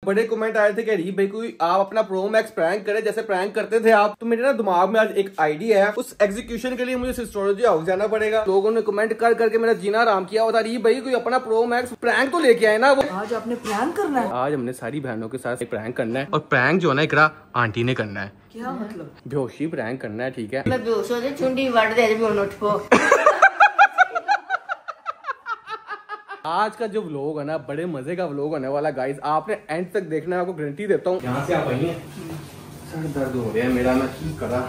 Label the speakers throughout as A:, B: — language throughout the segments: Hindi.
A: बड़े कमेंट आए थे कि रीब भाई कोई आप अपना प्रो मैक्स प्रैंक करें जैसे प्रैंक करते थे आप। तो मेरे ना दिमाग में आज एक आइडिया है, उस एग्जीक्यूशन के लिए मुझे सिस्टोलॉजी हाउस जाना पड़ेगा। लोगों ने कमेंट कर करके मेरा जीना आराम किया हुआ था। रीब भाई कोई अपना प्रो मैक्स प्रैंक तो लेके आए ना। वो
B: आज आपने प्रैंक करना है?
A: आज हमने सारी बहनों के साथ प्रैंक करना है और प्रैंक जो है ना इकरा आंटी ने करना है।
B: क्या मतलब?
A: बेहोशी प्रैंक करना है, ठीक है।
C: मैं बेहोश हो जाए चुंडी वाड़ दे उठ को।
A: आज का जो व्लॉग है ना बड़े मजे का व्लॉग होने वाला गाइस, आपने एंड तक देखना है, आपको गारंटी देता हूँ। यहाँ से आप आई हैं, सर दर्द हो रहा है मेरा, मैं ठीक करा।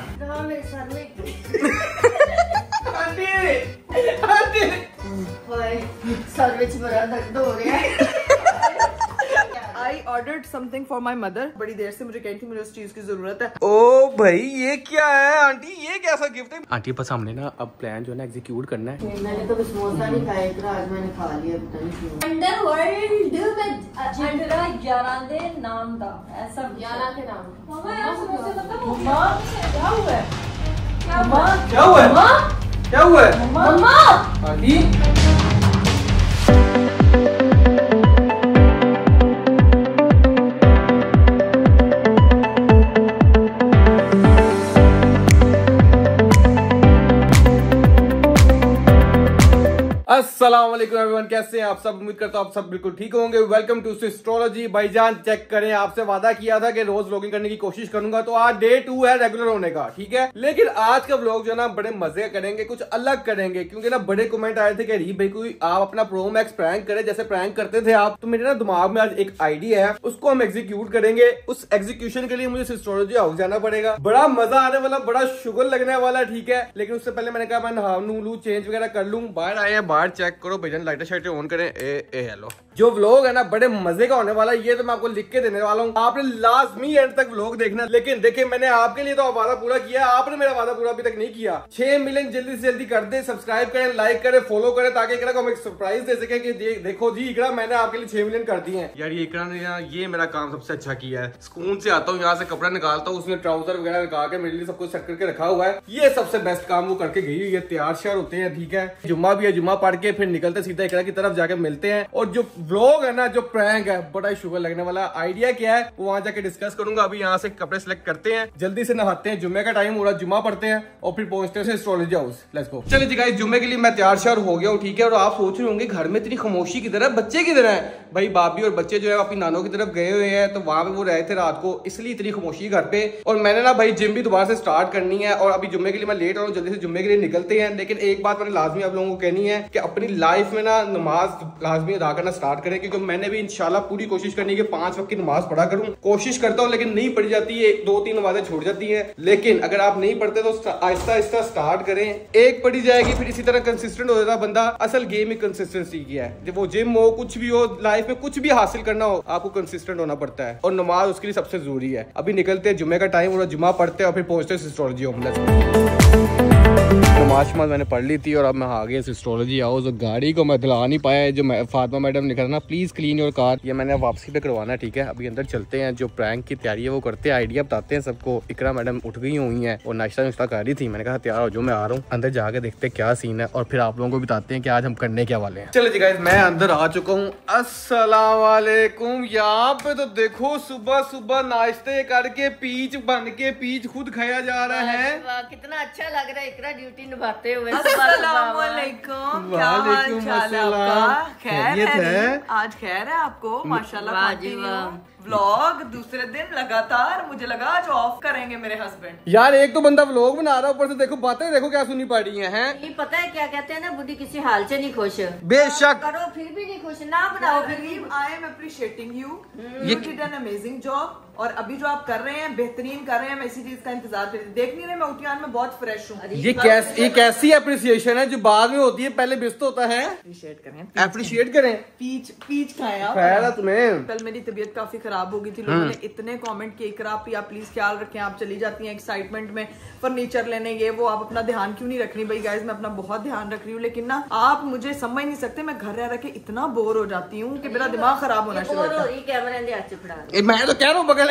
C: मेरे सर में सर में बड़ा दर्द हो रहा है।
B: I ordered something for my mother. बड़ी देर से मुझे कही थी मुझे उस चीज की जरूरत है।
A: ओ भाई ये क्या है आंटी, ये कैसा गिफ्ट है? आंटी बस हमने ना अब प्लान जो है ना एग्जीक्यूट करना है।
C: मैंने तो समोसा नहीं खाया इतना, आज मैंने खा लिया पता नहीं क्यों। अंडरवर्ल्ड में
D: जिंदरा यारां दे नाम दा ऐसा
C: यारा के नाम।
D: मम्मा यार समोसे मतलब मम्मा क्या हुआ है?
A: क्या हुआ है? क्या हुआ है?
D: मम्मा
A: आंटी अस्सलाम वालेकुम एवरीवन, कैसे हैं आप सब? उम्मीद करता हूं आप सब बिल्कुल ठीक होंगे। वेलकम टू सिस्ट्रोलॉजी। भाईजान चेक करें, आपसे वादा किया था कि रोज व्लॉगिंग करने की कोशिश करूंगा, तो आज डे 2 है रेगुलर होने का, ठीक है। लेकिन आज का व्लॉग जो है ना बड़े मजे करेंगे, कुछ अलग करेंगे, क्योंकि ना बड़े कमेंट आए थे कि रीब भाई कोई आप अपना प्रो मैक्स प्रैंक करें जैसे प्रैंक करते थे आप। तो मेरे ना दिमाग में आज एक आइडिया है, उसको हम एग्जीक्यूट करेंगे। उस एग्जीक्यूशन के लिए मुझे सिस्ट्रोलॉजी हाउस जाना पड़ेगा। बड़ा मजा आने वाला, बड़ा शुगर लगने वाला, ठीक है। लेकिन उससे पहले मैंने कहा मैं नहा लूं, चेंज वगैरह कर लूं। बाहर आए हैं, बाहर चेक करो भाईजान, लाइटर शाइटर ऑन करें। हेलो, जो व्लॉग है ना बड़े मजे का होने वाला है, ये तो मैं आपको लिख के देने वाला हूँ। आपने लाजमी एंड तक व्लॉग देखना। लेकिन देखिए मैंने आपके लिए तो वादा पूरा किया, आपने मेरा वादा पूरा अभी तक नहीं किया। 6 मिलियन जल्दी से जल्दी कर दे, सब्सक्राइब करें, लाइक करें, फॉलो करें, ताकि इकरा को हम एक सरप्राइज दे सके कि देखो जी इकरा मैंने आपके लिए 6 मिलियन कर दिए हैं। यार ये इकरा ने ये मेरा काम सबसे अच्छा किया है। स्कूल से आता हूँ, यहाँ से कपड़ा निकालता हूँ, उसने ट्राउजर वगैरह निकाल के मेरे लिए सब कुछ सेट करके रखा हुआ है। ये सबसे बेस्ट काम वो करके गई हुई है। तैयार श्यार होते हैं, ठीक है। जुम्मा भी है, जुम्मा पढ़ के फिर निकलते सीधा इकरा की तरफ जाके मिलते हैं। और जो व्लॉग है ना, जो प्रैंक है, बड़ा ही शुगर लगने वाला। आइडिया क्या है वो वहां जाके डिस्कस करूंगा। अभी यहाँ से कपड़े सिलेक्ट करते हैं, जल्दी से नहाते हैं, जुम्मे का टाइम हो रहा है, जुम्मा पढ़ते हैं और फिर पहुंचते हैं एस्ट्रोलॉजी हाउस। Let's go. चलिए जी गाइस, जुम्मे के लिए मैं तैयार श्यार हो गया हूँ, ठीक है। और आप सोच रहे होंगे घर में इतनी खामोशी की तरह, बच्चे की तरह है। भाई भाभी और बच्चे जो है अपनी नानों की तरफ गए हुए हैं, तो वहां पे वो रहे थे रात को, इसलिए इतनी खामोशी घर पे। और मैंने ना भाई जिम भी दोबारा से स्टार्ट करनी है, और अभी जुम्मे के लिए मैं लेट हो रहा हूँ, जल्दी से जुम्मे के लिए निकलते हैं। लेकिन एक बात मैंने लाजमी आप लोगों को कहनी है कि अपनी लाइफ में ना नमाज लाजमी अदा करना स्टार्ट करें, क्योंकि मैंने भी इंशाल्लाह पूरी कोशिश करनी है कि 5 वक्त की नमाज पढ़ा करूं। कोशिश करता हूं लेकिन नहीं पढ़ी जाती है, 2-3 नमाजें छूट जाती हैं। लेकिन अगर आप नहीं पढ़ते तो आहिस्ता आहिस्ता स्टार्ट करें, एक पढ़ी जाएगी, फिर इसी तरह कंसिस्टेंट हो जाता है बंदा। असल गेम ही कंसिस्टेंसी की है। जब वो जिम हो, कुछ भी हो, लाइफ में कुछ भी हासिल करना हो, आपको कंसिस्टेंट होना पड़ता है, और नमाज उसके लिए सबसे जरूरी है। अभी निकलते हैं, जुम्मे का टाइम और जुम्मा पढ़ते हैं और फिर पहुंचते हैं एस्ट्रोलॉजी हाउस। नमाज मैंने पढ़ ली थी और अब मैं आ गया एस्ट्रोलॉजी हाउस। और गाड़ी को मैं धुला नहीं पाया है, जो फातिमा मैडम ने कहा ना प्लीज क्लीन योर कार, ये मैंने वापसी पे करवाना है, ठीक है। अभी अंदर चलते हैं, जो प्रैंक की तैयारी है वो करते हैं, आइडिया बताते हैं सबको। इकरा मैडम उठ गई हुई है और नाश्ता नुश्ता कर रही थी। मैंने कहा तैयार हो जो, मैं आ रहा हूँ। अंदर जाके देखते हैं क्या सीन है और फिर आप लोगों को बताते हैं कि आज हम करने क्या वाले हैं। चलो जी गाइस, मैं अंदर आ चुका हूँ। अस्सलाम वालेकुम। यहाँ पे तो देखो सुबह सुबह नाश्ते करके पीच बन के पीच खुद खाया जा रहा है।
C: कितना अच्छा लग रहा है इकरा ड्यूटी निभाते हुए।
B: अस्सलामुअलैकुम, क्या हाल चाल है आपका? खैर है? आज खैर है आपको? माशाल्लाह। व्लॉग दूसरे दिन लगातार, मुझे लगा आज ऑफ करेंगे मेरे हस्बैंड।
A: यार एक तो बंदा व्लॉग बना रहा है, ऊपर से देखो बातें देखो क्या सुनी पड़ रही हैं।
C: नहीं पता है क्या कहते हैं ना, बुढ़ी किसी हाल से नहीं खुश।
A: बेशक
C: करो फिर भी नहीं खुश, ना बनाओ फिर भी।
B: I am appreciating you, you did an amazing job. और अभी जो आप कर रहे हैं बेहतरीन कर रहे हैं, मैं इसी चीज का इंतजार कर रही थी। देख नहीं रहे मैं उठियान में बहुत फ्रेश हूँ।
A: ये कैसी अप्रिसिएशन है जो बाद में होती है, पहले बेस्ट होता है।
B: अप्रिशिएट करें,
A: अप्रिशिएट करें।
B: पीच खाया
A: खैर तुम्हें।
B: कल मेरी तबीयत काफी खराब हो गई थी, लोगों ने इतने कमेंट किए इकरा आप प्लीज ख्याल रखें, आप चली जाती हैं एक्साइटमेंट में फर्नीचर लेने, ये वो, आप अपना ध्यान क्यों नहीं रख रही? भाई गाइज मैं अपना बहुत ध्यान रख रही हूँ, लेकिन ना आप मुझे समझ नहीं सकते, मैं घर रह के इतना बोर हो जाती हूँ कि मेरा दिमाग खराब होना शुरू होता है।
C: कैमरा
A: मैं तो कह रहा हूँ बगल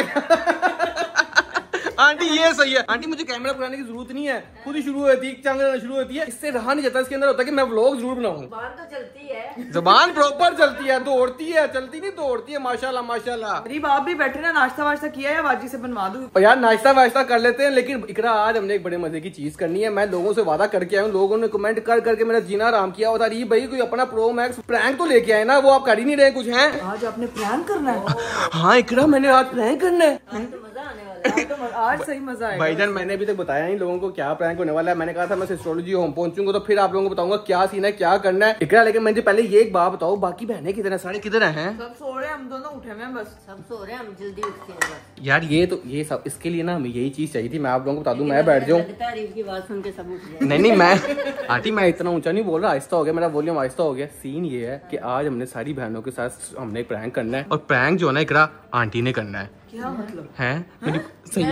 A: आंटी ये सही है आंटी, मुझे कैमरा बनाने की जरूरत नहीं है, खुद ही शुरू होती है, चांग शुरू होती है, इससे रहा नहीं जाता, इसके अंदर होता है कि मैं व्लॉग जरूर बनाऊं।
C: जुबान तो चलती है,
A: जुबान प्रॉपर चलती है, दौड़ती है, चलती नहीं दौड़ती है, माशाल्लाह माशाल्लाह।
B: गरीब आप भी बैठे ना, नाश्ता वाश्ता किया है, बाजी से बनवा दूं
A: यार नाश्ता वाश्ता कर लेते हैं, लेकिन इकरा आज हमने एक बड़े मजे की चीज करनी है। मैं लोगों से वादा करके आया हूँ, लोगों ने कमेंट कर करके मेरा जीना आराम किया होता है, भाई कोई अपना प्रो मैक्स प्रैंक तो लेके आए ना, वो आप कर ही नहीं रहे कुछ हैं।
B: आज आपने प्रैंक करना है?
A: हाँ इकरा मैंने आज प्रैंक करना है,
C: तो मजा आने वाला है।
B: तो आज सही मजा आएगा।
A: भाईजान मैंने अभी तक बताया नहीं लोगों को क्या प्रैंक होने वाला है। मैंने कहा था मैं एस्ट्रोलॉजी होम पहुंचूंगा तो फिर आप लोगों को बताऊंगा क्या सीन है, क्या करना है इकरा। लेकिन मुझे पहले ये एक बात बताओ, बाकी बहनें किधर है, सारे किधर हैं?
B: सब सो रहे हैं, हम दोनों उठे हुए हैं बस।
C: सब सो रहे हैं, हम जल्दी उठते हैं बस।
A: यार ये सब इसके लिए ना हमें यही चीज चाहिए थी, मैं आप लोगों को बता दूं, मैं बैठ जाऊँ।
C: तारीफ की बात सुन के सब उठ जाए।
A: नहीं मैं आंटी मैं इतना ऊंचा नहीं बोल रहा, आहिस्ता हो गया, मेरा वॉल्यूम आहिस्ता हो गया। सीन ये है कि आज हमने सारी बहनों के साथ हमने प्रैंक करना है, और प्रैंक जो है ना इकरा आंटी ने करना है।
B: क्या मतलब
A: है मेरी सही,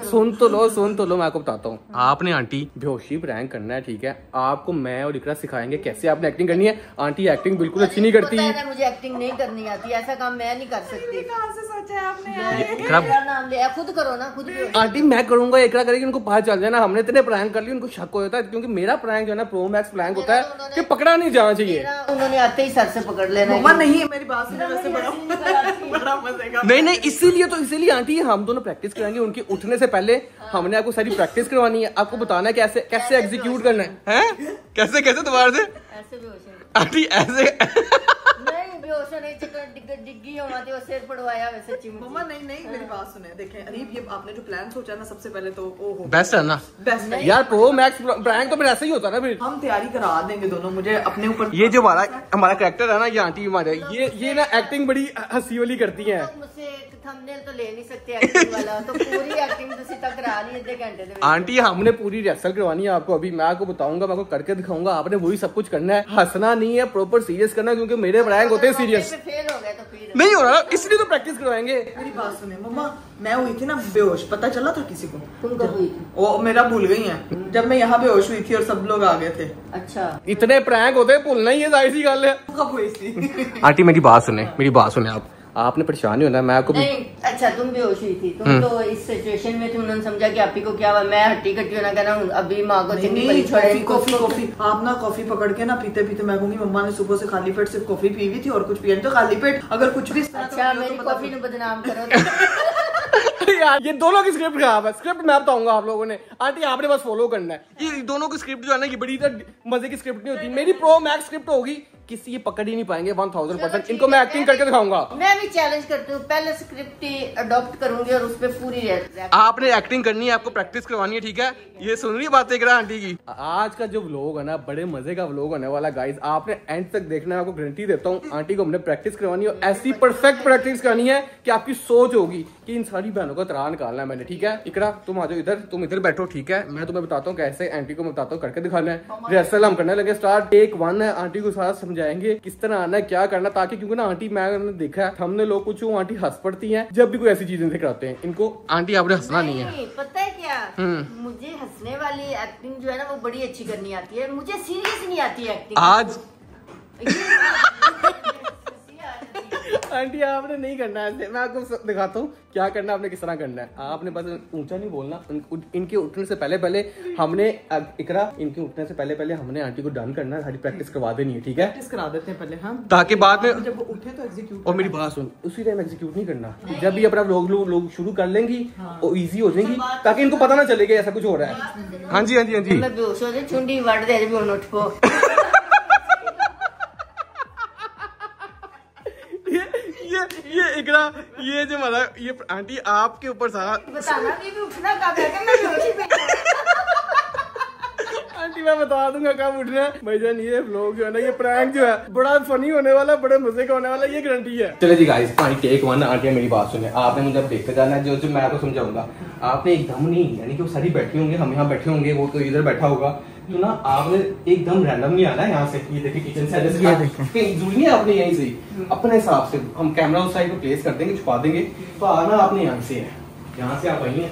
A: सुन तो लो मैं आपको बताता हूँ। आपने आंटी बेहोशी प्रैंक करना है, ठीक है? आपको मैं और इकरा सिखाएंगे कैसे आपने एक्टिंग करनी है। आंटी एक्टिंग बिल्कुल अच्छी नहीं करती।
C: मुझे एक्टिंग नहीं करनी आती, ऐसा काम मैं नहीं कर सकती।
B: कहाँ से सोचा है आपने यार?
C: मेरा नाम ले, खुद करो ना, खुद भी।
A: आंटी मैं करूंगा, इकरा करेगी, उनको पता चल जाए ना हमने इतने प्रैंक कर लिए, उनको शक हो जाता है, क्योंकि मेरा प्रैंक जो है ना प्रो मैक्स प्रैंक होता है कि पकड़ा नहीं जाना चाहिए।
C: उन्होंने आते ही सर से पकड़ लेना।
B: मम्मा नहीं, मेरी बात सुनो, वैसे बड़ा मजे का।
A: नहीं इसीलिए आंटी हम दोनों प्रैक्टिस कराएंगे। उनके उठने से पहले हमने आपको सारी प्रैक्टिस करवानी है, आपको बताना है कैसे एग्जीक्यूट करना है? कैसे दोबारा से
C: ऐसे बेहोश है
A: आंटी, ऐसे
C: नहीं बेहोश नहीं, डिग्गी होना थी, सिर पड़वाया वैसे चिमटी।
B: मम्मा नहीं मेरी बात सुने, देखें अरीब, ये आपने जो प्लान सोचा ना सबसे पहले तो वो हो
A: बेस्ट है ना
B: बेस्ट है
A: यार। प्रो मैक्स प्रैंक तो फिर ऐसा ही होता है ना, फिर
B: हम तैयारी करा देंगे दोनों। मुझे अपने ऊपर
A: ये जो हमारा कैरेक्टर है ना, ये आंटी हमारे ये ना एक्टिंग बड़ी हंसी वाली करती है।
C: मुझसे एक थंबनेल तो ले नहीं सकते एक्टिंग वाला, तो पूरी एक्टिंग तुसी तक करा ली आधे घंटे दे।
A: आंटी हमने पूरी रिहर्सल करवानी है आपको, अभी मैं आपको बताऊंगा, मैं आपको करके दिखाऊंगा, आपने वही सब कुछ करना है, हंसना नहीं है, प्रॉपर सीरियस करना है, क्योंकि मेरे प्रैंक होते हैं सीरियस।
C: फेल हो गए तो फिर
A: नहीं हो रहा, इसलिए तो प्रैक्टिस करवाएंगे।
B: मेरी बात सुने मम्मा, मैं हुई थी ना बेहोश, पता चला था किसी को?
C: तुम कब हुई थी?
B: वो मेरा भूल गई है, जब मैं यहाँ बेहोश हुई थी और सब लोग आ गए थे।
C: अच्छा
A: इतने प्रैंक होते हैं, भूलना ही है, जाहिर सी गल है।
B: कब हुई थी?
A: आंटी मेरी बात सुने आपने परेशान नहीं होना, मैं आपको
C: नहीं। अच्छा तुम बेहोश हुई थी, तुम तो इस सिचुएशन में थी, उन्होंने समझा कि आप ही को क्या हुआ, मैं हट्टी कट्टी होना कहना अभी माँ को चिंगी परी छोड़े।
B: कॉफी आप ना कॉफी पकड़ के ना पीते पीते मैं कहूंगी मम्मा ने सुबह से खाली पेट सिर्फ कॉफी पी हुई थी और कुछ पिया नहीं, तो खाली पेट अगर कुछ भी।
C: अच्छा मेरी कॉफी ने बदनाम करो।
A: यार ये दोनों की स्क्रिप्ट खराब है, स्क्रिप्ट मैं बताऊंगा आप लोगों ने। आंटी आपने बस फॉलो करना है, ये दोनों की स्क्रिप्ट जो है ना, ये बड़ी मजे की स्क्रिप्ट नहीं होती। मेरी प्रो मैक्स स्क्रिप्ट होगी, किसी ये पकड़ ही नहीं पाएंगे 1000%। इनको मैं एक्टिंग करके दिखाऊंगा।
C: मैं भी चैलेंज करती हूँ, पहले स्क्रिप्ट ही अडॉप्ट करूंगी और उस पर पूरी
A: आपने एक्टिंग करनी है, आपको प्रैक्टिस करवानी है, ठीक है? ये सुन रही बातें करा आंटी की। आज का जो व्लॉग है ना, बड़े मजे का व्लॉग होने वाला गाइस, आपने एंड तक देखना है, आपको गारंटी देता हूँ। आंटी को हमने प्रैक्टिस करवानी है, ऐसी परफेक्ट प्रैक्टिस करनी है कि आपकी सोच होगी कि इन सारी बहनों का तराह निकालना है मैंने, ठीक है? इकरा तुम आ जाओ इधर, तुम इधर बैठो, ठीक है? मैं तुम्हें बताता हूँ कैसे, आंटी को मैं बताता हूँ करके दिखाना है। रिहर्सल हम करने लगे स्टार्ट, टेक 1 है, आंटी को सारा समझाएंगे किस तरह आना है, क्या करना, ताकि क्योंकि ना आंटी मैंने देखा है हमने लोग कुछ आंटी हंस पड़ती हैं जब भी कोई ऐसी चीजें इनसे कराते हैं। इनको आंटी आपने हंसना नहीं है।
C: पता है क्या, मुझे हंसने वाली एक्टिंग जो है ना वो बड़ी अच्छी करनी आती है, मुझे सीरियस नहीं आती एक्टिंग।
A: आज आंटी आपने नहीं करना है ऐसे, मैं आपको दिखाता हूँ क्या करना है, आपने किस तरह करना है। आपने बस ऊंचा नहीं बोलना, इनके उठने से पहले हमने इकरा, इनके उठने से पहले हमने आंटी को डन करना है, सारी प्रैक्टिस करवा देनी है, ठीक है?
B: प्रैक्टिस करा देते हैं पहले हम,
A: ताकि बाद में
B: जब उठे तो एग्जीक्यूट।
A: और मेरी बात सुन, उसी टाइम एग्जीक्यूट नहीं करना, जब भी अपना लोग शुरू कर लेंगी और इजी हो जाएंगी, ताकि इनको पता ना चलेगा ऐसा कुछ हो रहा है। हाँ जी
C: मैं बेहोश हो जाए, चुंडी वड़ दे भी उठ पो।
A: ये इकरा, ये जो हमारा ये आंटी आपके ऊपर सारा
C: बताना भी उठना कब है, मैं बेहोश ही पे।
A: आंटी मैं बता दूंगा कब उठना है भाईजान। ये व्लॉग जो है ना, ये प्रैंक जो है बड़ा फनी होने वाला, बड़े मजे का होने वाला, ये गारंटी है। चलो जी गाइस, टेक 1। आंटी मेरी बात सुने, आपने मुझे अब देखते जाना है, जो मैं आपको समझाऊंगा। आपने एकदम नहीं, यानी कि वो सारी बैठी होंगे, हम यहाँ बैठे होंगे, वो तो इधर बैठा होगा, तो ना आपने एकदम रैंडम नहीं आना है यहाँ से। ये देखिए किचन से जरूरी नहीं है, आपने यहीं से अपने हिसाब से हम कैमरा उस साइड पे प्लेस कर देंगे, छुपा देंगे, तो आना आपने यहाँ से है, यहाँ से आप आइए।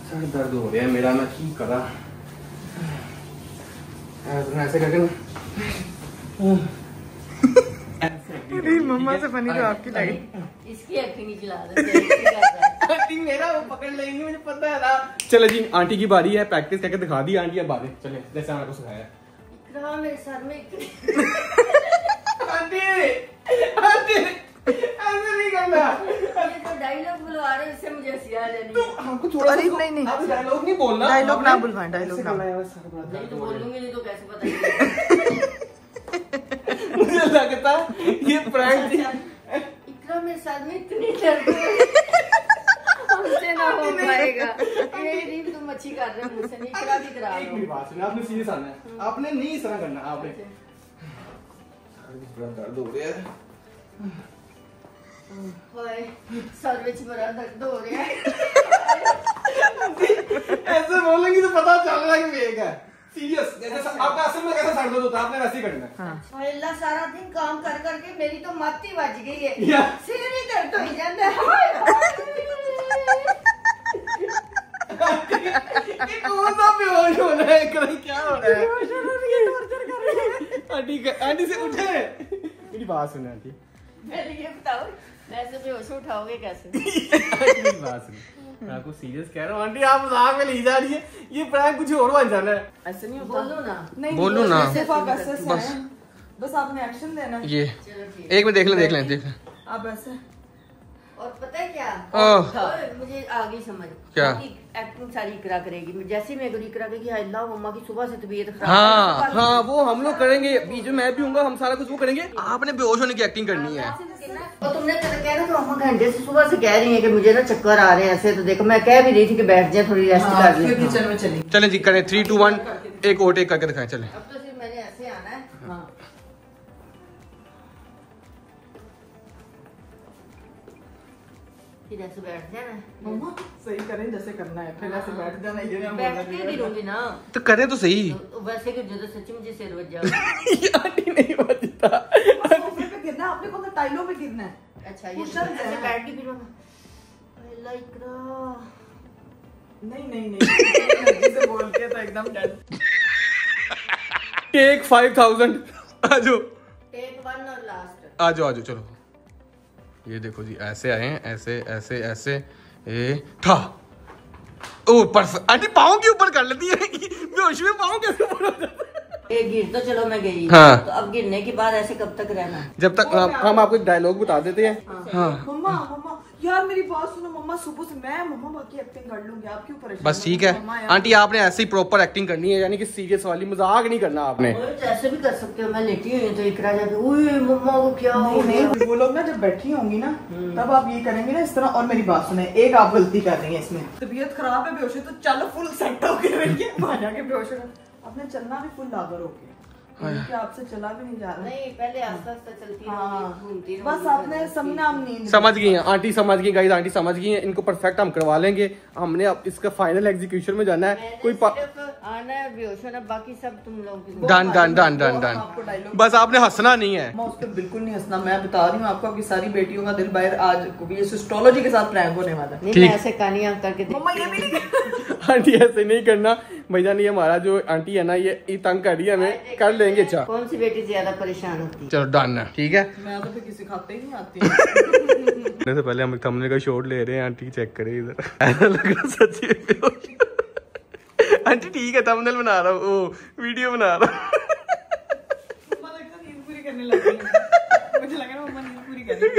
A: सर दर्द हो गया मेरा, मैं ठीक करा ऐसे करके
B: ना। मम्मा से फनी तो आपकी लगी,
C: इसकी एक्टिंग ही चला दे।
A: आंटी मेरा वो पकड़ लेंगी, मुझे पता है ना। चलो जी, आंटी की बारी है, प्रैक्टिस करके दिखा दी आंटी। अब आगे चले, जैसे मैंने को सिखाया।
C: इकरा मेरे सर में
A: आंटी आंटी ऐसे नहीं करना।
C: ये तो डायलॉग बुलवा रहे, इससे मुझे हंसी आ रही है।
A: हमको थोड़ा
B: अरे नहीं
A: आप डायलॉग नहीं बोलना,
B: डायलॉग ना बुलवाएं, डायलॉग ना।
C: नहीं तो बोलूंगी नहीं तो कैसे पता
A: मुझे लगता ये प्रैंक थी।
C: इकरा मेरे सर में इतनी दर्द है, हमसे ना हो पाएगा। ये रील तुम अच्छी कर रहे हो, मुझसे नहीं इकरा भी करा
A: एक
C: रहे
A: मिनट बात सुनिए, आपने सीरियस आना है, आपने नहीं इस तरह करना। आपने दर्द हो रहा है,
C: सर में बड़ा दर्द हो रहा है।
A: ऐसे बोलेंगे तो पता चल रहा है कि फेक है। सीरियस, जैसे आपका असल में कैसा सर दर्द होता है, आपने वैसे ही करना है।
C: अल्लाह सारा दिन काम कर करके मेरी तो माती बज गई है,
A: या।
C: सिर ही दर्द हो जाता है।
A: ये कौन सा बेहोश हो रहा है, क्या हो रहा है? आंटी से उठे, मेरी बात सुने आंटी।
C: मेरे ये बताओ, ऐसे बेहोश उठाओगे कैसे?
A: मेरी बात सुनिए, मैं आपको सीरियस कह रहा हूँ आंटी, आप मजाक में ली जा रही है। ये प्रैंक कुछ और बन जाना है।
B: ऐसे नहीं होता।
C: बोलो ना।
B: नहीं
A: बोलूं ना?
B: सिर्फ आप ऐसे से आए हैं। बस आपने एक्शन देना है।
A: ये
C: चलो ठीक।
A: एक मिनट देख लें।
B: आप ऐसे
C: और पता है क्या?
A: ओह।
C: और मुझे आ गई समझ।
A: क्या?
C: एक्टिंग सारी इकरा करेगी। जैसे मैं इकरा करेगी, अल्लाह मम्मा की सुबह से तबीयत खराब
A: हाँ
C: है।
A: हाँ, वो हम लोग करेंगे, बीच में मैं भी हूँगा, हम सारा कुछ वो करेंगे। आपने बेहोश होने की एक्टिंग करनी है।
C: और तुमने कहा ना, तो अम्मा घंटे से सुबह से कह रही है कि मुझे ना चक्कर आ रहे हैं ऐसे, तो देखो मैं कह भी रही थी कि बैठ जाए, थोड़ी रेस्ट कर ले।
B: किचन में चली।
A: चलें जी, करें 3 2 1, एक और टेक करके दिखाएं। चलें।
C: अब तो सिर्फ मैंने ऐसे आना है।
B: हाँ।
C: फिर ऐसे बैठ जाना।
B: मम्मा सही करें जैसे करना है, फिर ऐसे बैठ जाना। ये ना
C: बैठ के भी रहूंगी ना।
A: तो करें तो सही।
C: तो वैसे कि जो सच्ची मुझे सिर बज जाओ।
A: आंटी नहीं बचता।
B: सोफे पे गिरना है, आपने कौन सा टाइलों पे गिरना है।
C: अच्छा, ये
B: कुशन
C: ऐसे
B: है।
C: बैठ के भी रहूंगा। अल्लाह इकरा।
B: नहीं से बोल के तो एकदम डर।
A: टेक 5000। आजो
C: टेक 1 और लास्ट।
A: आजो चलो। ये देखो जी, ऐसे आए हैं, ऐसे ए था। ओ परफेक्ट। आंटी पाँव के ऊपर कर लेती है, बेहोश में पाँव कैसे ऊपर हो जाता है?
C: ये गिर तो चलो मैं गई।
A: हाँ।
C: तो अब गिरने के बाद ऐसे कब तक रहना?
A: जब तक हम आपको डायलॉग बता देते हैं। हाँ
B: मम्मा यार मेरी बात सुनो मम्मा, सुबह से मैं मम्मा बाकी एक्टिंग कर लूंगी, आप क्यों परेशान?
A: बस ठीक है आंटी, आपने ऐसे ही प्रॉपर एक्टिंग करनी है, यानी कि सीरियस वाली, मजाक नहीं करना आपने।
C: और तो ऐसे भी कर सकते हो, मैं लेटी हुई हूं तो इकरा जाके ओए मम्मा को क्या हो
B: नहीं
C: गया?
B: वो लोग ना जब बैठी होंगी ना तब आप ये करेंगे ना इस तरह। और मेरी बात सुने, एक आप गलती कर रही है इसमें, तबीयत खराब है, बेहोश है, तो चलो फुल सेट होके रहिए, वहां जाके बेहोश हो। आपने चलना भी फुल लागर होके, क्योंकि आपसे चला भी नहीं जा रहा।
C: नहीं, पहले आस्ते आस्ते चलती
B: हाँ,
C: रहूंगी, घूमती रहूंगी।
B: बस आपने सामने हम नींद
A: समझ गई हैं आंटी, समझ गई गाइस, आंटी समझ गई हैं। इनको परफेक्ट हम करवा लेंगे। हमने अब इसका फाइनल एग्जीक्यूशन में जाना है। कोई
C: सिर्फ आना है, बेहोश होना, बाकी सब तुम लोगों की।
A: डन।
B: आपको डायलॉग
A: बस आपने हंसना नहीं है।
B: मैं उस पर बिल्कुल नहीं हंसना। मैं बता रही हूँ आपको, आपकी सारी बेटियों का दिल बाहर आज ये एस्ट्रोलॉजी के साथ प्रैंक होने वाला है।
C: नहीं, मैं ऐसे कहानियां करके
B: मम्मा ये भी नहीं
A: आंटी ऐसे नहीं करना भैजान, ये हमारा जो आंटी है ना, ये तंग कर रही है हमें, कर लेंगे। अच्छा
C: कौन सी बेटी ज्यादा परेशान होती है?
A: चलो डन है, ठीक है।
B: मैं तो फिर किसी खाते ही नहीं आती।
A: नहीं तो पहले हम थंबनेल का शॉट ले रहे हैं। आंटी चेक करें इधर, ऐसा लग रहा सच्ची में। आंटी ठीक है, थंबनेल बना रहा हूँ, वीडियो बना रहा हूँ।
B: मम्मा लगता है नींद पूरी करने लगी है। मुझे लगा मम्मा नींद पूरी कर रही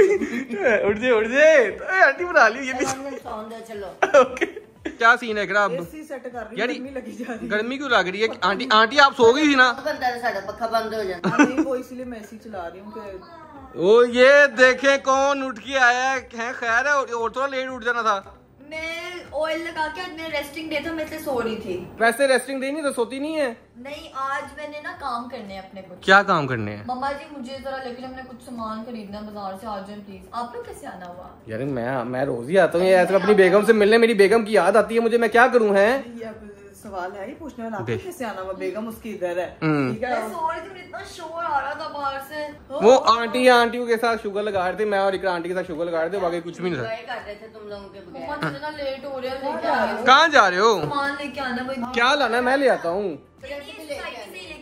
B: है।
A: उठ जाए तो आंटी बना ली ये भी।
C: चलो
A: ओके, क्या सीन है खराब?
B: एसी सेट कर रही
A: यानी
B: गर्मी लगी जा रही है।
A: गर्मी क्यों लग रही है? आंटी आप सो गई थी ना?
C: बंदा है, साਡਾ पक्का बंद हो जाता।
B: हाँ, नहीं वो इसलिए मैं एसी चला रही हूँ कि
A: ओ ये देखें कौन उठ के आया है। खैर है, और थोड़ा लेट उठ जाना था।
D: मैं ऑयल लगा के अपने रेस्टिंग डे था, मैं इसलिए सो रही थी।
A: वैसे रेस्टिंग देनी तो सोती नहीं है।
D: नहीं, आज मैंने ना काम करने हैं अपने कुछ।
A: क्या काम करने हैं?
D: मम्मा जी मुझे जरा लेकिन हमने कुछ सामान खरीदना है बाजार से, आ जाए प्लीज। आप लोग कैसे आना हुआ?
A: यार मैं रोज ही आता हूँ ऐसे अपनी बेगम से मिलने। मेरी बेगम की याद आती है मुझे, मैं क्या करूँ? है
B: ये अब सवाल है ही पूछने वाला, आपको कैसे आना हुआ? बेगम उसकी इधर है, ठीक
D: मैं
B: है।
D: सो रही थी, मुझे इतना शोर आ रहा था बाहर से।
A: वो आंटियों के साथ शुगर लगा रहे थे, मैं और इकरा आंटी के साथ शुगर लगा रहे थे, बाकी कुछ भी नहीं था।
C: एंजॉय कर रहे थे तुम लोगों के बगैर।
D: मम्मा मुझे ना लेट हो रहा है, लेके आना।
A: कहाँ जा रहे हो?
D: सामान लेके आना भाई।
A: क्या लाना है? मैं ले आता हूँ।
D: लेके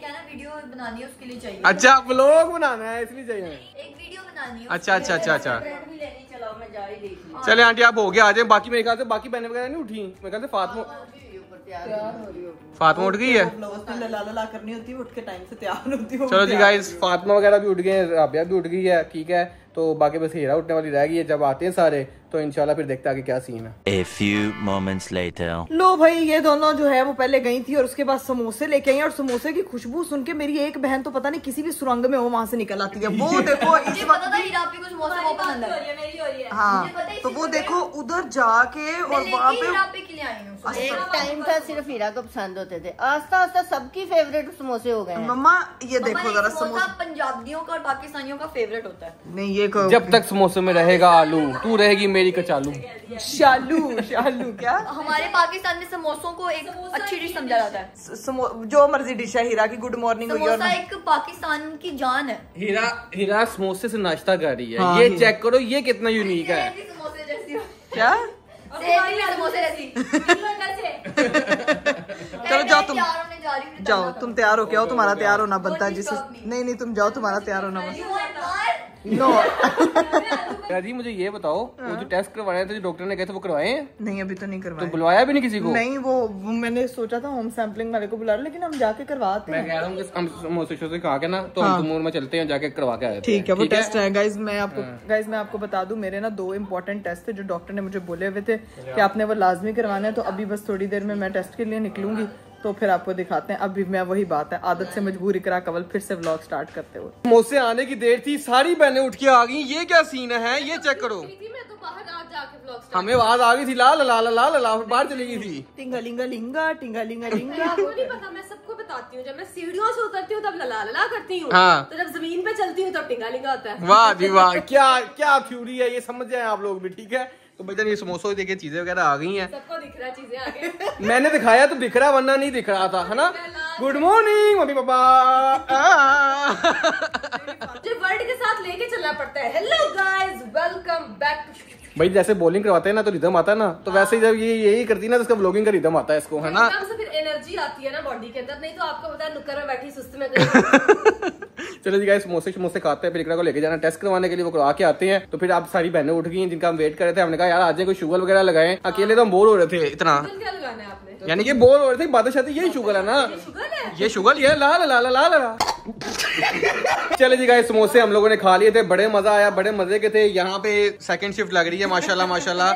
D: आना, वीडियो बनानी है उसके लिए चाहिए।
A: अच्छा व्लॉग बनाना है इसलिए चाहिए।
D: एक वीडियो बनानी है।
A: अच्छा
C: ब्रेड भी लेनी, चलो मैं जा रही
A: चले आंटी आप हो गया आ जाए। बाकी मेरे ख्याल से बाकी बहनें वगैरह नहीं उठी। मेरे ख्याल से फातिमा उठ गई है।
B: ला करनी होती है, उठ के टाइम से तैयार होती है।
A: चलो जी गाइस, फातिमा वगैरह भी उठ गए, राबिया भी उठ गई है, ठीक है। तो बाकी बस हीरा उठने वाली रह गई है। जब आते हैं सारे तो इंशाल्लाह फिर देखते हैं आगे क्या सीन है।
E: A few moments later.
B: लो भाई, ये दोनों जो है वो पहले गई थी और उसके बाद समोसे लेके आई और समोसे की खुशबू सुन के मेरी एक बहन तो पता नहीं किसी भी सुरंग में वो वहां से निकल आती है। वो देखो इस वक्त हाँ, तो वो देखो उधर जाके और वहाँ पे
C: एक टाइम था सिर्फ हीरा को पसंद होते थे, आस्ता आस्ता सबकी फेवरेट समोसे हो गए हैं।
B: मम्मा ये देखो जरा समोसा
D: पंजाबियों का और पाकिस्तानियों का फेवरेट होता है।
B: नहीं, ये
A: जब तक समोसे में रहेगा आलू, तू रहेगी मेरी कचालू।
B: शालू शालू क्या?
D: हमारे पाकिस्तान में समोसों को एक अच्छी डिश समझा जाता है।
B: जो मर्जी डिश है हीरा की, गुड मॉर्निंग हुई और
D: समोसा एक पाकिस्तान की जान है।
A: हीरा समोसे से नाश्ता कर रही है।
B: हाँ,
A: ये चेक करो, ये कितना यूनिक है।
D: समोसे जैसी
B: क्या?
D: समोसे जैसी।
B: चलो जाओ तुम,
D: जा रही हूँ।
B: जाओ तुम तैयार हो के आओ, तुम्हारा तैयार होना बनता है जिसे। नहीं तुम जाओ, तुम्हारा तैयार होना बनता है। नो
A: जी मुझे ये बताओ, वो जो टेस्ट करवाए थे जो डॉक्टर ने कहे थे वो करवाए हैं?
B: नहीं अभी तो नहीं
A: तो
B: करवाया।
A: बुलवाया भी नहीं किसी को?
B: नहीं, वो मैंने सोचा था होम सैंपलिंग वाले को बुला रहे, लेकिन हम जाके करवाते हैं।
A: मैं कह रहा हूँ कि हम समोसे से खा के ना तो हम तुमूर में चलते हैं, जाके करवा के आए।
B: ठीक है, वो टेस्ट है गाइज। मैं आपको बता दूं, मेरे ना 2 इम्पोर्टेंट टेस्ट थे जो डॉक्टर ने मुझे बोले हुए थे कि आपने वो लाजमी करवाना है। तो अभी बस थोड़ी देर में मैं टेस्ट के लिए निकलूंगी, तो फिर आपको दिखाते हैं। अभी मैं वही बात है, आदत से मजबूरी करा कवल फिर से व्लॉग स्टार्ट करते हुए।
A: समोसे आने की देर थी, सारी बहनें उठ के आ गई। ये क्या सीन है? ये चेक करो। हमें आवाज आ गई थी ला ला ला ला ला ला, बाहर चली गई थी।
B: टिंगा लिंगा लिंगा टिंगा लिंगा लिंगा।
F: आपको नहीं पता, मैं सबको बताती हूँ। जब मैं सीढ़ियों से उतरती हूँ तब लला लला करती हूँ,
A: हाँ।
F: तो जब जमीन पे चलती हूँ तब टिंगा लिंगा होता है।
A: वाह जी वाह, क्या क्या थ्योरी है ये, समझ जाए आप लोग भी, ठीक है। तो भाईजान ये समोसों देखिए चीजें वगैरह आ गई हैं।
F: सबको दिख रहा चीजें आगे।
A: मैंने दिखाया तो दिख रहा, वरना नहीं दिख रहा था, है ना। Good morning mummy papa.
F: जो वर्ड के साथ लेके चलना पड़ता है। Hello guys, welcome back to.
A: भाई जैसे बॉलिंग करवाते हैं ना तो रिदम आता है ना, तो वैसे ही जब ये यही करती है ना तो इसका व्लॉगिंग का रिदम आता है इसको, है ना।
F: एकदम से फिर एनर्जी आती है ना बॉडी के अंदर, नहीं तो आपको पता है नुक्कड़ में बैठी सुस्त में।
A: चलो जी गाइस, समोसे खाते हैं, फिर इकरा को लेके जाना टेस्ट करवाने के लिए, वो करवा के आते हैं। तो फिर आप सारी बहनें उठ गई हैं जिनका हम वेट कर रहे थे। हमने कहा यार आज कोई शुगर वगैरह लगाएं, अकेले तो हम बोर हो रहे थे इतना।
F: क्या लगाना है आपने?
A: यानी कि बोर हो रहे थे, बातें शादी यही शुगर है ना, ये शुगर ये ला ला ला ला ला। चले जी गाइस, समोसे हम लोगों ने खा लिए थे, बड़े मजा आया, बड़े मजे के थे। यहाँ पे सेकंड शिफ्ट लग रही है, माशाल्लाह माशाल्लाह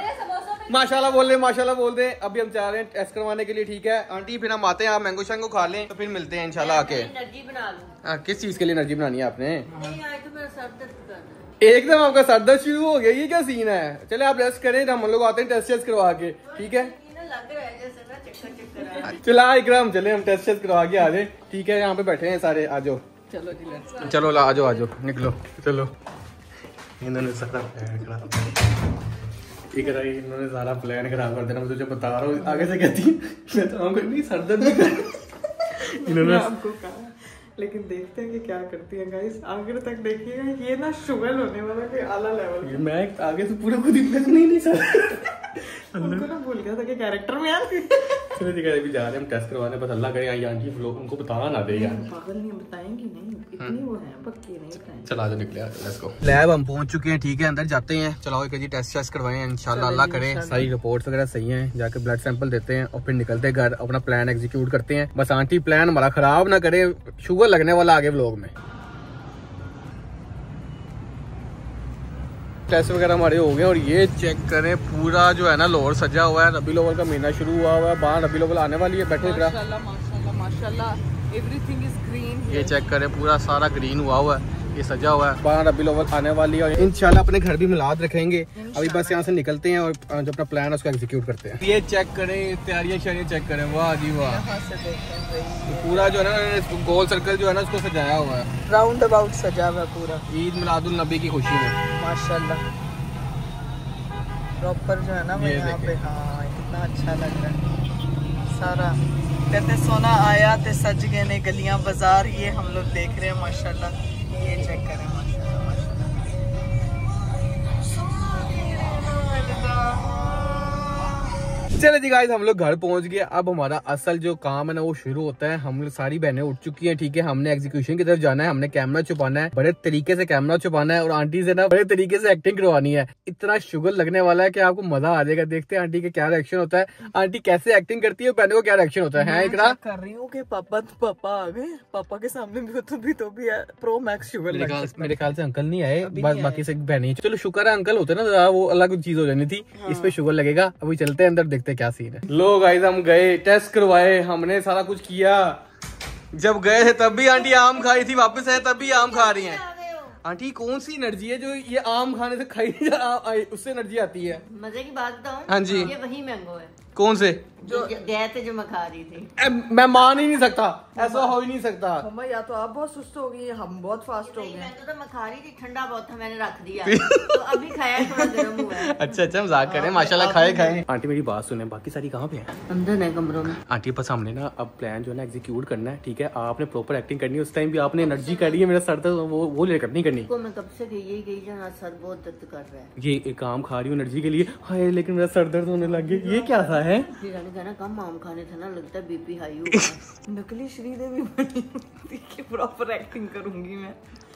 A: माशाल्लाह बोल दे। अभी हम जा रहे हैं टेस्ट करवाने के लिए, ठीक है आंटी। फिर हम आते हैं, आप मैंगो शैंगो खा लें तो फिर मिलते हैं इंशाल्लाह आके।
C: एनर्जी बना लूं।
A: किस चीज के लिए एनर्जी बनानी है आपने?
C: नहीं आए तो मेरा सर दर्द कर रहा है।
A: एकदम आपका सर दर्द शुरू हो गया, ये क्या सीन है? चले आप रेस्ट करें, हम लोग आते हैं टेस्ट करवा के, ठीक है।
C: लग रहा है जैसे ना चक्कर
A: चला इकराम, चले हम टेस्ट करवा के आ जाए, ठीक है। यहाँ पे बैठे हैं सारे, आ जाओ।
B: चलो जी,
A: चलो ला, आ जाओ निकलो, चलो। इन्होंने सारा प्लान खराब, इन्होंने सारा प्लान खराब कर देना, मैं तुझे बता रहा हूँ। आगे से कहती मैं तो नहीं सर दर्द इन्होंने
B: आपको कहा, लेकिन देखते हैं कि क्या करती है गाइस। आगे तक देखिएगा, ये ना शुगर होने वाला कोई आला लेवल।
A: मैं आगे से पूरा खुद ही नहीं सर
B: उनको ना भूल गया था कि कैरेक्टर में यार।
A: चलो ठीक है, अभी जा रहे हैं हम टेस्ट करवाने, बस अल्लाह करे यहाँ आंटी लोग उनको बताना ना दे यार।
B: पागल नहीं, बताएंगी नहीं, इतनी वो है पक्की नहीं बताएंगे।
A: चला जो निकले, लेट्स गो। लैब हम पहुंच चुके हैं, ठीक है, अंदर जाते हैं। चलाओ एक जी टेस्ट करवाएं, इंशाल्लाह अल्लाह करे सारी रिपोर्ट्स वगैरह सही हैं, जाके ब्लड सैंपल देते हैं और फिर निकलते हैं घर, अपना प्लान एग्जीक्यूट करते हैं। बस आंटी प्लान हमारा खराब ना करे, शुगर लगने वाला आगे व्लॉग में। टेस्ट वगैरह हमारे हो गए और ये चेक करें, पूरा जो है ना लाहौर सजा हुआ है। रबी अव्वल का महीना शुरू हुआ है, बाहर रबी अव्वल आने वाली है। बैठो इकरा,
B: माशाल्लाह एवरीथिंग इज ग्रीन।
A: ये चेक करें, पूरा सारा ग्रीन हुआ है, ये सजा हुआ है। बाहर रबी अव्वल आने वाली है और इंशाल्लाह अपने घर भी मिलाद रखेंगे। अभी बस यहाँ से निकलते हैं और जो अपना प्लान है उसको एग्जीक्यूट करते हैं। ये चेक करें, तैयारियां शैरियां चेक करें, वाह जी वाह। पूरा जो है ना गोल सर्कल जो है ना उसको सजाया हुआ है,
B: राउंड अबाउट सजा हुआ पूरा,
A: ईद मिलादुल नबी की खुशी में
B: माशाल्लाह। प्रॉपर जो है ना वो यहाँ पे, हाँ कितना अच्छा लग रहा है सारा। कहते सोना आया ते सज गए ने गलियां बाजार, ये हम लोग देख रहे हैं माशाल्लाह। ये चेक करें माशाल्लाह माशाल्लाह।
A: चलो जी गाइस, हम लोग घर पहुंच गए। अब हमारा असल जो काम है ना वो शुरू होता है। हम सारी बहनें उठ चुकी हैं, ठीक है। हमने एग्जीक्यूशन की तरफ जाना है, हमने कैमरा छुपाना है, बड़े तरीके से कैमरा छुपाना है और आंटी से ना बड़े तरीके से एक्टिंग करवानी है। इतना शुगर लगने वाला है कि आपको मजा आ जाएगा। देखते हैं आंटी का क्या रिएक्शन होता है, आंटी कैसे एक्टिंग करती है, बहनों को क्या रिएक्शन होता है। इकरा
B: कर रही हूँ कि पापा आ गए, पापा के सामने भी तो भी प्रो मैक्स शुगर
A: मेरे ख्याल से अंकल नहीं आए, बाकी से बहनें। चलो शुक्र है अंकल होते ना, वो अलग चीज हो जानी थी। इस पे शुगर लगेगा। अभी चलते हैं अंदर, देखते हैं क्या सीन है। लो गाइस, हम गए, टेस्ट करवाए, हमने सारा कुछ किया। जब गए थे तब भी आंटी आम खा रही थी, वापस आए तब भी आम खा रही हैं। आंटी कौन सी एनर्जी है जो ये आम खाने से खाई उससे एनर्जी आती है?
C: मजे की बात बताऊं?
A: हाँ जी।
C: ये वही मैंगो है।
A: कौन से
C: जो गए थे, जो मैं खा रही थी।
A: मैं मान ही नहीं सकता, ऐसा हो ही नहीं सकता।
B: मम्मा या तो आप बहुत सुस्त हो गई, हम बहुत फास्ट हो गए।
C: मैंगो तो मैं खा रही थी, ठंडा बहुत था, मैंने रख दिया तो अभी खाया, थोड़ा गर्म हुआ है।
A: अच्छा मजाक करें, माशाल्लाह खाए। आंटी मेरी बात सुने, बाकी सारी कहाँ पे है?
C: अंदर है कमरों में।
A: आंटी बस हमने ना अब प्लान जो है ना एग्जीक्यूट करना है, ठीक है। आपने प्रॉपर एक्टिंग करनी है। उस टाइम भी आपने एनर्जी करी है, मेरा सर दर्द वो लेकर नहीं करनी।
C: मैं कब से गई जहाँ सर बहुत दर्द कर रहा है।
A: ये एक आम खा रही हूँ एनर्जी के लिए, हाय लेकिन मेरा सर दर्द होने लग गया। ये क्या था है?
C: कहना कम आम खाने थे ना, लगता है बीपी हाई हो।
B: नकली श्रीदेवी बनी कि प्रॉपर एक्टिंग करूंगी मैं।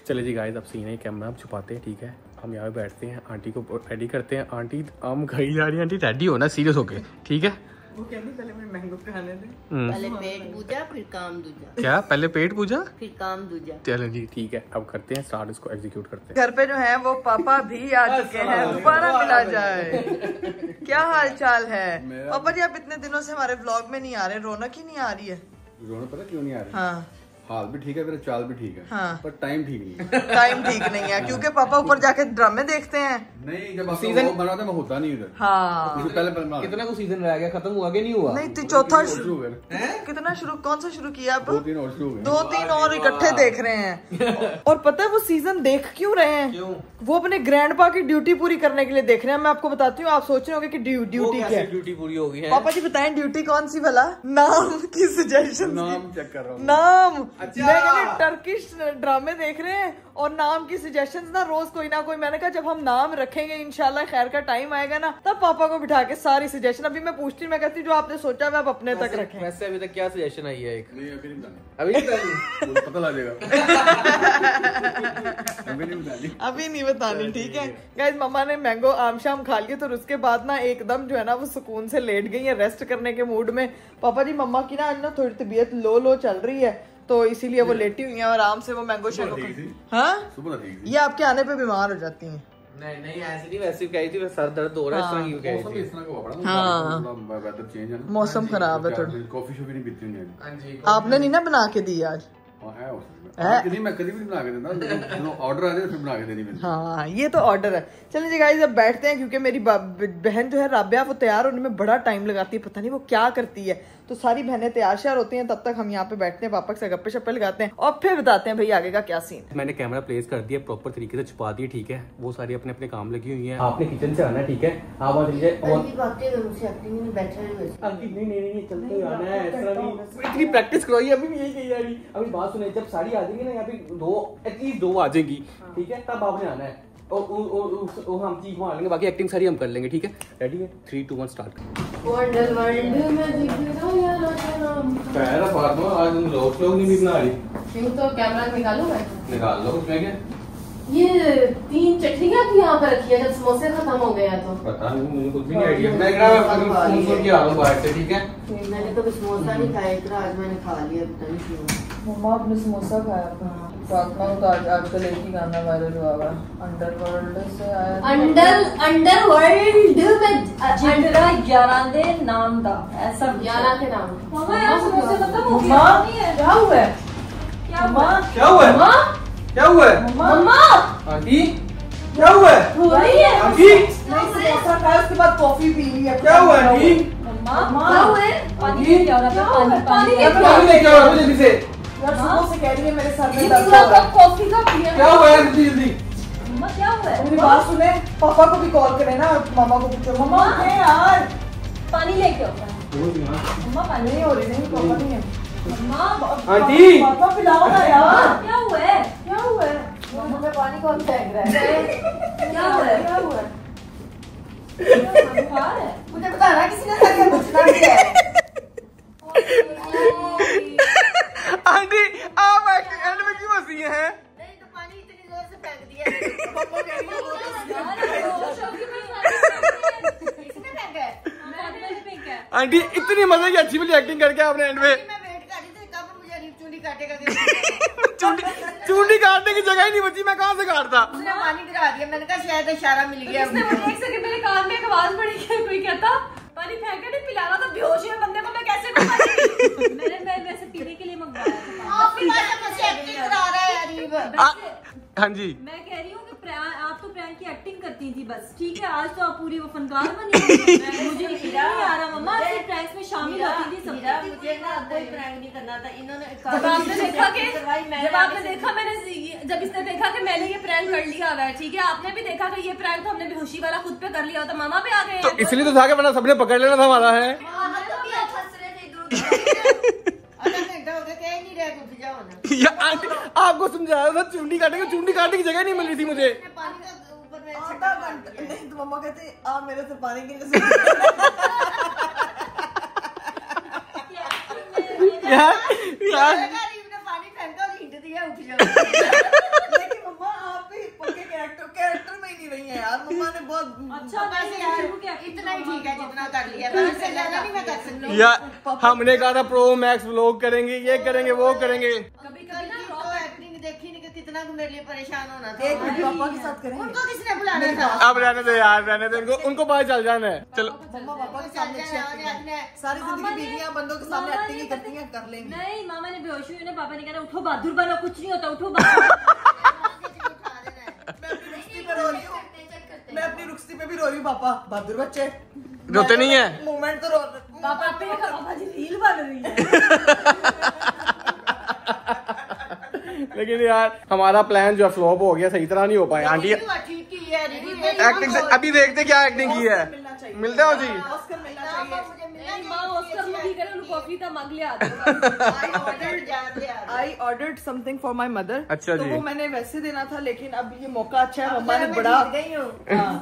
A: चले जी गाइस, अब सीन है, कैमरा आप छुपाते हैं, ठीक है। हम यहाँ बैठते हैं, आंटी को रेडी करते हैं। आंटी आम खाई जा रही है, आंटी रेडी होना सीरियस होके, ठीक है।
B: वो कहती पहले मैं मैंगो खाने दे।
C: पहले पेट पूजा, फिर काम दूजा।
A: क्या पहले पेट पूजा
C: फिर काम दूजा?
A: चलो जी ठीक है, अब करते हैं स्टार्ट, इसको एग्जीक्यूट करते हैं।
B: घर पे जो है वो पापा भी आ चुके हैं, दोबारा मिला जाए। क्या हाल चाल है पापा जी? आप इतने दिनों से हमारे व्लॉग में नहीं आ रहे, रौनक ही नहीं आ रही है।
A: रौनक पता क्यों नहीं आ रही?
B: हाँ,
A: हाल भी ठीक है, मेरा चाल भी ठीक है।
B: हाँ।
A: पर टाइम ठीक नहीं है।
B: टाइम ठीक नहीं है क्योंकि पापा ऊपर जाके ड्रामे देखते हैं।
A: नहीं, जब सीजन बना था मैं होता नहीं उधर।
B: हाँ,
A: पहले कितना को सीजन रह गया, खत्म हुआ कि नहीं हुआ?
B: नहीं तो चौथा
A: शुरू हो गया।
B: कितना शुरू, कौन सा शुरू किया? अब
A: 2-3 और शुरू हो गए।
B: 2-3 और इकट्ठे देख रहे हैं। और पता है वो सीजन देख क्यों रहे हैं?
A: क्यों?
B: वो अपने ग्रैंडपा की ड्यूटी पूरी करने के लिए देख रहे हैं। मैं आपको बताती हूँ, आप सोच रहे होंगे कि ड्यूटी क्या है।
A: ड्यूटी पूरी हो गई है?
B: पापा जी बताएं ड्यूटी कौन सी भला? नाम की सजेशन।
A: नाम चेक कर रहा हूँ।
B: नाम।
A: अच्छा।
B: मैं कहती टर्किश ड्रामे देख रहे हैं और नाम की सजेशंस ना रोज कोई ना कोई। मैंने कहा जब हम नाम रखेंगे इंशाल्लाह खैर का टाइम आएगा ना, तब पापा को बिठा के सारी सजेशन। अभी मैं पूछती हूँ, मैं कहती हूँ जो आपने सोचा है आप अपने तक रखें।
A: वैसे अभी तक क्या सजेशन आई है? एक नहीं, अभी नहीं बतानी, अभी नहीं पता लग जाएगा।
B: अभी नहीं बतानी, ठीक है गाइस। मम्मा ने मैंगो आम शाम खा लिए, तो उसके बाद ना एकदम जो है ना वो सुकून से लेट गई है, रेस्ट करने के मूड में। पापा जी मम्मा की ना आज ना थोड़ी तबीयत लो चल रही है, तो इसीलिए वो लेटी हुई है और आराम से वो मैंगो शेक। हाँ, ये आपके आने पे बीमार हो जाती हैं।
A: नहीं ऐसे नहीं, वैसे कही थी सर दर्द हो रहा है, इस तरह की कही थी।
B: हाँ,
A: वेदर चेंज है ना,
B: मौसम खराब है थोड़ा।
A: कॉफी शॉपी नहीं पीती हूँ। हाँ जी,
B: आपने नहीं ना बना के दी आज?
A: मैं कभी भी बना के देता, ऑर्डर आ जाए फिर बना के देनी मैंने।
B: हाँ, ये तो ऑर्डर है। चलिए जी गाइस, अब बैठते हैं क्योंकि मेरी बहन जो है राबिया, वो तैयार होने में बड़ा टाइम लगाती है, पता नहीं वो क्या करती है। तो सारी बहनें तैयार श्यार होती हैं, तब तक हम यहाँ पे बैठते हैं, पापा से गप्पे शप्पे लगाते हैं और फिर बताते हैं भाई आगे का क्या सीन।
A: मैंने कैमरा प्लेस कर दिया, प्रॉपर तरीके से छुपा दिया, ठीक है। वो सारी अपने अपने काम लगी हुई है। आपने किचन से आना है, ठीक है। आप वहाँ नहीं, चलते आना है, इतनी प्रैक्टिस करवाई, अभी भी यही कही जा रही। अभी बात सुने, जब साड़ी आ जाएगी ना, यहाँ पे एटलीस्ट 2 आ जाएंगी, ठीक है, तब आपने आना है और हम चीज वहाँ लेंगे, बाकी एक्टिंग सारी हम कर लेंगे, ठीक है। रेडी है? 3, 2, 1 स्टार्ट। आज लोग नहीं बना रही,
F: तो कैमरा निकालू मैं?
A: निकाल लो, उसमें क्या?
F: ये 3 चटनियाँ थी यहाँ पे रखी है, जब समोसे खत्म हो गए तो।
A: पता नहीं, मुझे कुछ भी नहीं आइडिया। मैं सुन के आ रहा हूँ बाहर से, ठीक है।
C: मैंने कभी समोसा नहीं खाया, आज मैंने खा लिया, पता नहीं क्यों।
B: मम्मा आपने समोसा खाया? फातिमा को तो आजकल एक ही गाना वायरल हुआ है, अंडरवर्ल्ड से आया।
F: अंडरवर्ल्ड में जिगरा यारांदे नाम था, ऐसा यारा के नाम। मम्मा यार समोसे मतलब वो नहीं है।
B: क्या हुआ है?
A: क्या हुआ है? क्या हुआ है?
F: मम्मा
A: आंटी क्या हुआ है?
F: हो रही है
A: आंटी
B: समोसा खाया, उसके बाद कॉफी पी ली है।
A: क्या हुआ है आंटी?
F: मम्मा क्या हुआ है? पानी लेके आओ ना, पानी
A: लेके आओ जल्दी से।
B: यार सुबह से कह रही है मेरे सर में
F: ये
B: दर्द
F: पूरा
B: हो रहा है।
F: कप कॉफी का पिया।
A: क्या हुआ है जल्दी?
F: मम्मा क्या हुआ है?
B: मेरी बात सुने, पापा को भी कॉल करें ना, मामा को पूछो। मम्मा उठे यार,
F: पानी लेके आओ। मम्मा पानी
B: नहीं हो रही, नहीं पापा नहीं है।
F: मम्मा
A: आंटी
B: पापा पिलाओ ना यार।
F: क्या हुआ है?
B: क्या हुआ है? मम्मा में पानी कौन फेंक रहा है?
F: क्या हुआ है?
B: क्या हुआ है?
F: बुखार है?
C: मुझे बताना किसी ने
A: आंटी इतनी मजे की अच्छी वाली एक्टिंग करके आपने एंड में चूंडी काटने की जगह ही नहीं बची, मैं कहाँ से काटता।
C: उसने पानी गिरा दिया, मैंने कहा शायद इशारा मिल गया।
F: एक सेकंड मेरे कान में एक आवाज पड़ी, कोई कहता पानी फेंक के नहीं पिलाना तो बेहोश हुए बंदे को मैं कैसे मैंने वैसे पीने के लिए मंगवाया था।
A: हाँ जी,
F: मैं कह रही हूँ कि आप तो प्रैंक की एक्टिंग करती थी बस, ठीक है। आज तो आप पूरी वो फनकार बनी। मुझे नहीं आ रहा मम्मा, आपकी प्रैंक्स में शामिल होती थी सब।
C: मुझे ना कोई प्रैंक नहीं करना था। इन्होंने
F: जब आपने देखा मैंने जब इसने देखा कि मैंने ये प्रैंक कर लिया हुआ है, ठीक है, आपने भी देखा कि ये प्रैंक तो हमने बेहोशी वाला खुद पे कर लिया होता, मामा पे आ गए।
A: तो इसलिए तो था कि वरना सबने पकड़ लेना था हमारा है। या आंटी आपको समझाया था चुंडी काटने की जगह नहीं मिल रही थी मुझे।
B: आधा घंटा नहीं, तो मम्मा कहते आप मेरे से पानी की
C: पानी फेंका और हिट दिया, उठ जाओ।
B: लेकिन मम्मा आप भी पक्के कैरेक्टर में ही नहीं रही हैं यार। मम्मा ने बहुत
F: अच्छा
C: इतना ही ठीक है जितना कर लिया, इससे ज्यादा नहीं मैं कर सकती।
A: या हमने कहा था प्रो मैक्स व्लॉग करेंगे, ये करेंगे, वो करेंगे।
F: कभी कभी ना
C: एक्टिंग देखी नहीं कि कितना मेरे लिए परेशान होना था।
B: एक मिनट पापा के साथ करेंगे।
C: उनको किसने बुलाना था?
A: अब रहने दो यार, रहने दो, उनको पता चल जाना है। चलो
B: मम्मा पापा के सामने अच्छी एक्टिंग है। सारी जिंदगी बीवियां बंदों के सामने एक्टिंग ही करती हैं, कर लेंगे।
F: नहीं, मामा ने बेहोशी हुई, पापा ने कहा उठो बहादुर बनो, कुछ नहीं होता, उठो बहादुर।
B: मैं अपनी रुखसती पे भी रो रही हूँ पापा। बहादुर बच्चे
A: रोते नहीं है।
B: मूवमेंट तो रो
F: पापा पे पापा जी रील बन रही है।
A: लेकिन यार हमारा प्लान जो फ्लॉप हो गया, सही तरह नहीं हो पाया। आंटी एक्टिंग से अभी देखते क्या एक्टिंग की है। मिलते हो जी।
B: ऑस्कर मिलना चाहिए। I ordered something for my mother.
A: अच्छा
B: तो
A: जी।
B: वो मैंने वैसे देना था, लेकिन अब ये मौका अच्छा है। मम्मा ने बड़ा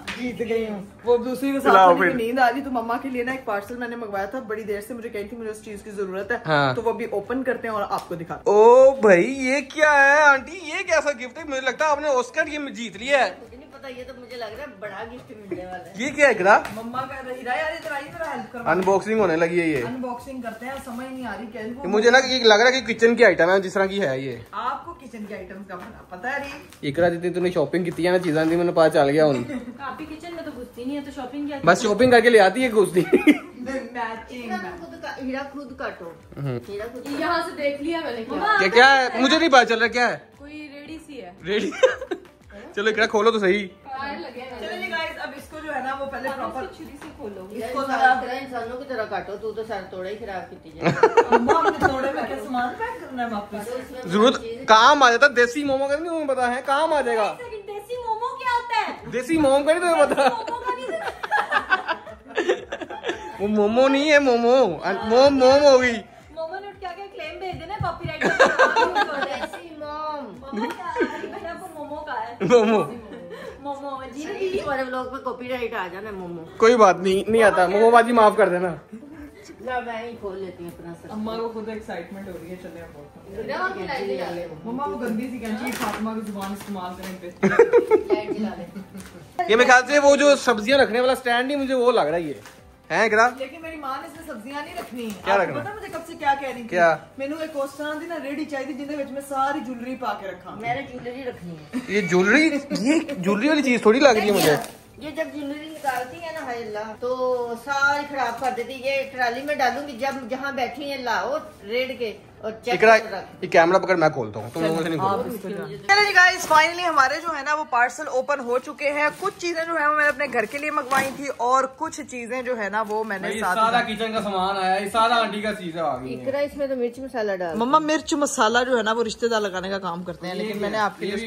B: जीत गई हूँ। वो दूसरी को साथ में नींद आ रही, तो मम्मा के लिए ना एक पार्सल मैंने मंगवाया था। बड़ी देर से मुझे कही थी मुझे उस चीज की जरूरत है।
A: हाँ।
B: तो वो अभी ओपन करते हैं और आपको दिखाते हैं।
A: ओ भाई ये क्या है आंटी, ये कैसा गिफ्ट है? मुझे लगता है आपने ऑस्कर ये जीत लिया है।
C: पता, ये तो मुझे लग रहा है बड़ा गिफ्ट मिलने वाला है।
A: ये क्या है गिरा?
B: मम्मा का हीरा यार, इधर हेल्प करो।
A: अनबॉक्सिंग होने लगी है ये।
B: अनबॉक्सिंग करते हैं, समझ नहीं आ रही क्या इनको।
A: मुझे ना ये लग रहा है कि किचन की आइटम है जिस तरह की है ये।
B: आपको किचन के आइटम्स का पता है?
A: इकरा जितनी तूने शॉपिंग की है ना, चीजें थी, मैंने पता चल गया उन।
F: आपकी किचन में तो घुसती नहीं है, तो शॉपिंग क्या?
A: बस शॉपिंग करके ले आती है घुसती।
C: हीरा खुद काटो। हीरा खुद
F: यहाँ से देख लिया मैंने।
A: क्या है मुझे नहीं पता चल रहा क्या है।
F: कोई रेडी सी है।
A: रेडी? चलो इकरा खोलो तो सही।
B: चलिए गाइस, अब इसको जो है ना वो पहले प्रॉपर
F: छुरी से खोलो।
C: इसको इंसानों की तरह काटो। तू तो सर तोड़ा ही खराब की थी।
B: मम्मा अपने थोड़े में क्या सामान पैक करना है वापस?
A: जरूरत काम आ जाता। देसी मोमो का नहीं तुम्हें पता है, काम आ जाएगा।
F: देसी मोमो क्या होता है?
A: देसी मोमो का नहीं तुम्हें पता?
F: मोमो का नहीं।
A: वो मोमो नहीं है, मोमो मोम होगी।
F: मोमो ने क्या क्या क्लेम भेज देना कॉपीराइट।
C: देसी मोम।
F: आपको मोमो का है।
A: मोमो
C: मोमो हमारे व्लॉग पे कॉपीराइट आ जाना मोमो।
A: कोई बात नहीं आता। मोमो बाजी माफ कर देना।
C: मैं ही खोल लेती हूँ अपना सर।
B: अम्मा को खुद एक्साइटमेंट हो रही है। चले
C: लाइट
B: मम्मा वो गंदी सी कैंची फातिमा की जुबान इस्तेमाल करें पे।
C: जला ले।
A: ये मेरे ख्याल से वो जो सब्जियां रखने वाला स्टैंड ही मुझे वो लग रहा है ये है इकरा।
B: लेकिन मेरी मां ने इसमें सब्जियां नहीं रखनी।
A: क्या रखना?
B: पता मुझे कब से क्या कह रही थी?
A: क्या?
B: मैंने एक कोस्टर दी ना रेडी चाहिए जिंदे विच मैं सारी ज्वेलरी पा के रखा।
C: मैंने ज्वेलरी रखनी है।
A: ये ज्वेलरी वाली चीज थोड़ी लग रही है मुझे।
C: ये जब ज्वेलरी निकालती है ना, हाय अल्लाह, तो सारी खराब कर देती। ये ट्राली में डालूंगी, जब जहाँ बैठी है लाओ रेड के और चेक
A: इकरा ये कैमरा पकड़, मैं खोलता हूँ, तुम लोगों से नहीं खोलूंगा।
B: चलो जी गाइस, फाइनली हमारे जो है ना वो पार्सल ओपन हो चुके हैं। कुछ चीजें जो है वो मैंने अपने घर के लिए मंगवाई थी और कुछ चीजें जो है ना वो मैंने
A: सारा किचन का सामान आया है, सारा आंटी का चीज आ गई है।
C: इकरा इसमें तो मिर्च मसाला डाल।
B: मम्मा मिर्च मसाला जो है ना वो रिश्तेदार लगाने का काम करते हैं, लेकिन मैंने आपके लिए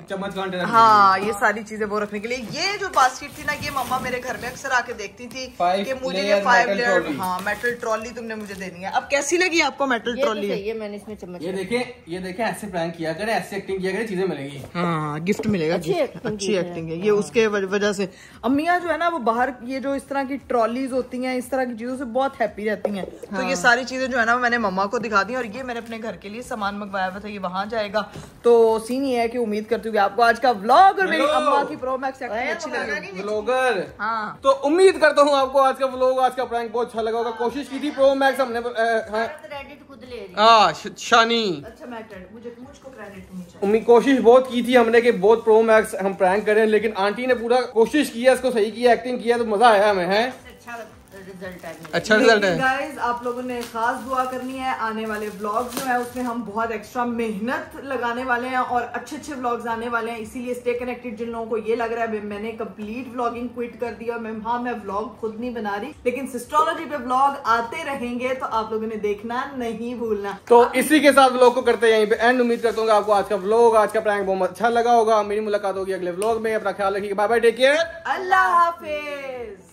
A: चम्मच कांटे।
B: हाँ, ये सारी चीजें वो रखने के लिए। ये जो बास्केट थी ना, ये मम्मा मेरे घर में अक्सर आके देखती थी कि मुझे ये 5 लेयर मेटल ट्रॉली तुमने मुझे देनी है। अब कैसी लगी आपको मेटल
C: ये तो
B: ट्रॉली है।
C: सही है, मैंने इसमें चम्मच
A: ये देखें ऐसे प्रैंक किया करे, ऐसे एक्टिंग किया करे, चीजें मिलेगी।
B: हाँ गिफ्ट मिलेगा,
C: अच्छी
B: गिफ्ट,
C: acting
B: अच्छी
C: की है।
B: एक्टिंग है ये, उसके वजह से अम्मियाँ जो है ना वो बाहर ये जो इस तरह की ट्रॉलीज होती हैं, इस तरह की चीजों से बहुत हैप्पी रहती हैं। तो ये सारी चीजें जो है ना मैंने मम्मा को दिखा दी, और ये मैंने अपने घर के लिए सामान मंगवाया हुआ था, ये वहां जाएगा। तो सीन ये है कि उम्मीद करती हूँ कि आपको आज का व्लॉग और मेरी अम्मा की प्रो मैक्स एक्टिंग अच्छी लगी।
A: व्लॉगर,
B: हाँ
A: तो उम्मीद करता हूँ आपको आज का व्लॉग, आज का प्रैंक बहुत अच्छा लगा होगा। कोशिश की थी प्रो मैक्स हमने
C: क्रेडिट खुद ले रही है।
A: शानी
B: अच्छा मैं मुझको क्रेडिट नहीं चाहिए।
A: उम्मीद कोशिश बहुत की थी हमने कि बहुत प्रो मैक्स हम प्रैंक करें, लेकिन आंटी ने पूरा कोशिश किया, इसको सही किया, एक्टिंग किया, तो मजा आया हमें है।
C: अच्छा रिजल्ट है।
B: गाइस आप लोगों ने खास दुआ करनी है, आने वाले व्लॉग्स जो है उसमें हम बहुत एक्स्ट्रा मेहनत लगाने वाले हैं और अच्छे अच्छे व्लॉग्स आने वाले हैं, इसीलिए स्टे कनेक्टेड। जिन लोगों को ये लग रहा है मैंने कंप्लीट व्लॉगिंग क्विट कर दिया, मैं व्लॉग खुद नहीं बना रही, लेकिन सिस्टोलॉजी पे व्लॉग आते रहेंगे तो आप लोगों ने देखना नहीं भूलना।
A: तो इसी के साथ व्लॉग को करते हैं यहीं पे एंड। उम्मीद करता हूँ आपको आज का व्लॉग, आज का प्रैंक बहुत अच्छा लगा होगा। मेरी मुलाकात होगी अगले व्लॉग में, अपना ख्याल रखिएगा, बाय बाय, टेक केयर,
B: अल्लाह हाफिज।